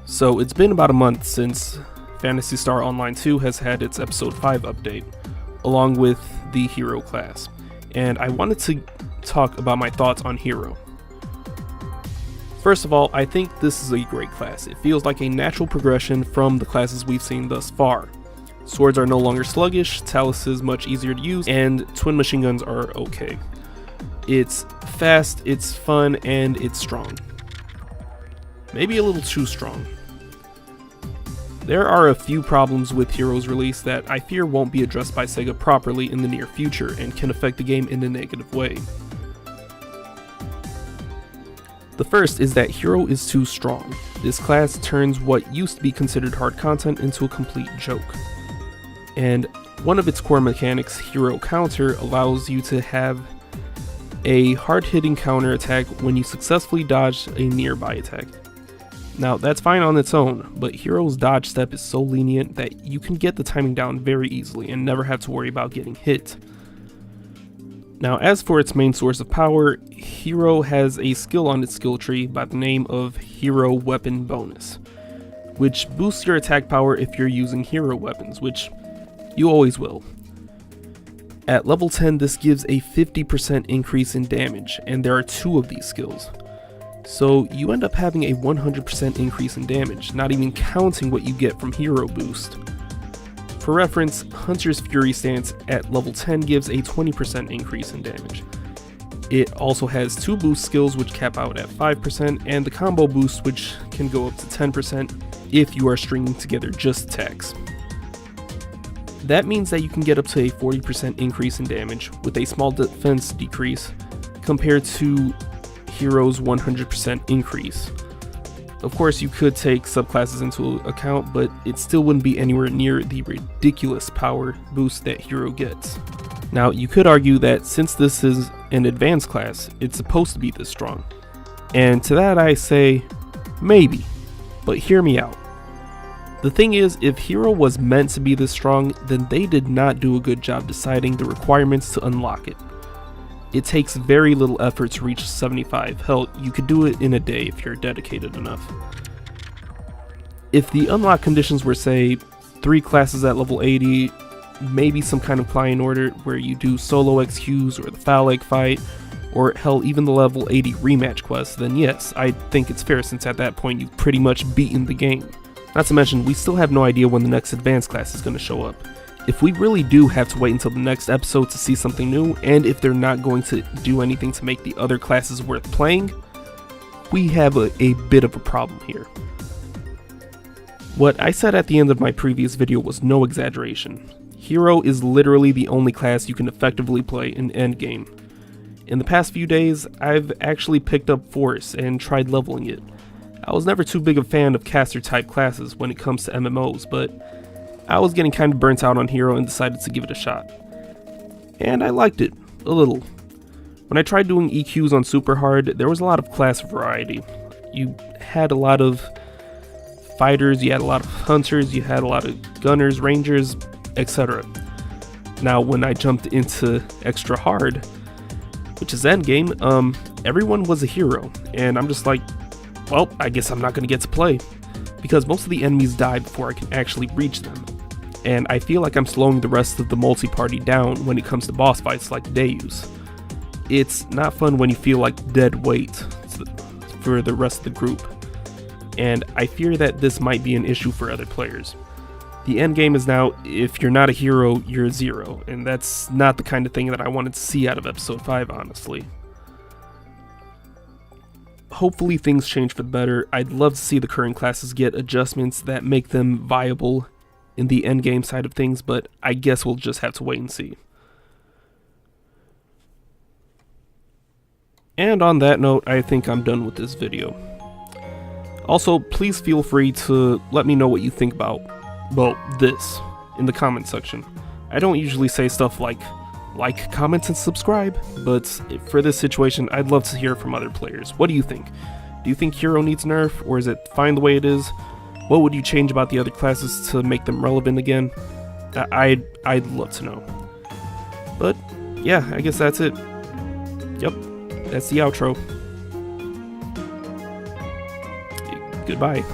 So it's been about a month since Phantasy Star Online 2 has had its episode 5 update, along with the hero class, and I wanted to talk about my thoughts on hero. First of all, I think this is a great class. It feels like a natural progression from the classes we've seen thus far. Swords are no longer sluggish, Talus is much easier to use, and twin machine guns are okay. It's fast, it's fun, and it's strong. Maybe a little too strong. There are a few problems with Hero's release that I fear won't be addressed by Sega properly in the near future and can affect the game in a negative way. The first is that Hero is too strong. This class turns what used to be considered hard content into a complete joke. And one of its core mechanics, Hero Counter, allows you to have a hard-hitting counter attack when you successfully dodge a nearby attack. Now that's fine on its own, but Hero's dodge step is so lenient that you can get the timing down very easily and never have to worry about getting hit. Now as for its main source of power, Hero has a skill on its skill tree by the name of Hero Weapon Bonus, which boosts your attack power if you're using hero weapons, which you always will. At level 10 this gives a 50% increase in damage, and there are 2 of these skills. So you end up having a 100% increase in damage, not even counting what you get from Hero Boost. For reference, Hunter's Fury Stance at level 10 gives a 20% increase in damage. It also has 2 boost skills which cap out at 5%, and the combo boost which can go up to 10% if you are stringing together just attacks. That means that you can get up to a 40% increase in damage with a small defense decrease compared to Hero's 100% increase. Of course, you could take subclasses into account, but it still wouldn't be anywhere near the ridiculous power boost that Hero gets. Now, you could argue that since this is an advanced class, it's supposed to be this strong. And to that I say, maybe, but hear me out. The thing is, if Hero was meant to be this strong, then they did not do a good job deciding the requirements to unlock it. It takes very little effort to reach 75, hell, you could do it in a day if you're dedicated enough. If the unlock conditions were, say, 3 classes at level 80, maybe some kind of client order where you do solo XQs or the foul egg fight, or hell, even the level 80 rematch quest, then yes, I think it's fair since at that point you've pretty much beaten the game. Not to mention, we still have no idea when the next advanced class is going to show up. If we really do have to wait until the next episode to see something new, and if they're not going to do anything to make the other classes worth playing, we have a bit of a problem here. What I said at the end of my previous video was no exaggeration. Hero is literally the only class you can effectively play in Endgame. In the past few days, I've actually picked up Force and tried leveling it. I was never too big a fan of caster type classes when it comes to MMOs, but I was getting kind of burnt out on Hero and decided to give it a shot. And I liked it, a little. When I tried doing EQs on Super Hard, there was a lot of class variety. You had a lot of fighters, you had a lot of hunters, you had a lot of gunners, rangers, etc. Now when I jumped into Extra Hard, which is Endgame, everyone was a hero, and I'm just like, well, I guess I'm not going to get to play, because most of the enemies die before I can actually reach them. And I feel like I'm slowing the rest of the multi-party down when it comes to boss fights like Deus. It's not fun when you feel like dead weight for the rest of the group, and I fear that this might be an issue for other players. The end game is now, if you're not a hero, you're a 0, and that's not the kind of thing that I wanted to see out of episode 5, honestly. Hopefully things change for the better. I'd love to see the current classes get adjustments that make them viable in the endgame side of things, but I guess we'll just have to wait and see. And on that note, I think I'm done with this video. Also, please feel free to let me know what you think about, well, this, in the comment section. I don't usually say stuff like, comment, and subscribe, but for this situation, I'd love to hear from other players. What do you think? Do you think Hero needs nerf, or is it fine the way it is? What would you change about the other classes to make them relevant again? I'd love to know. But yeah, I guess that's it. Yep, that's the outro. Goodbye.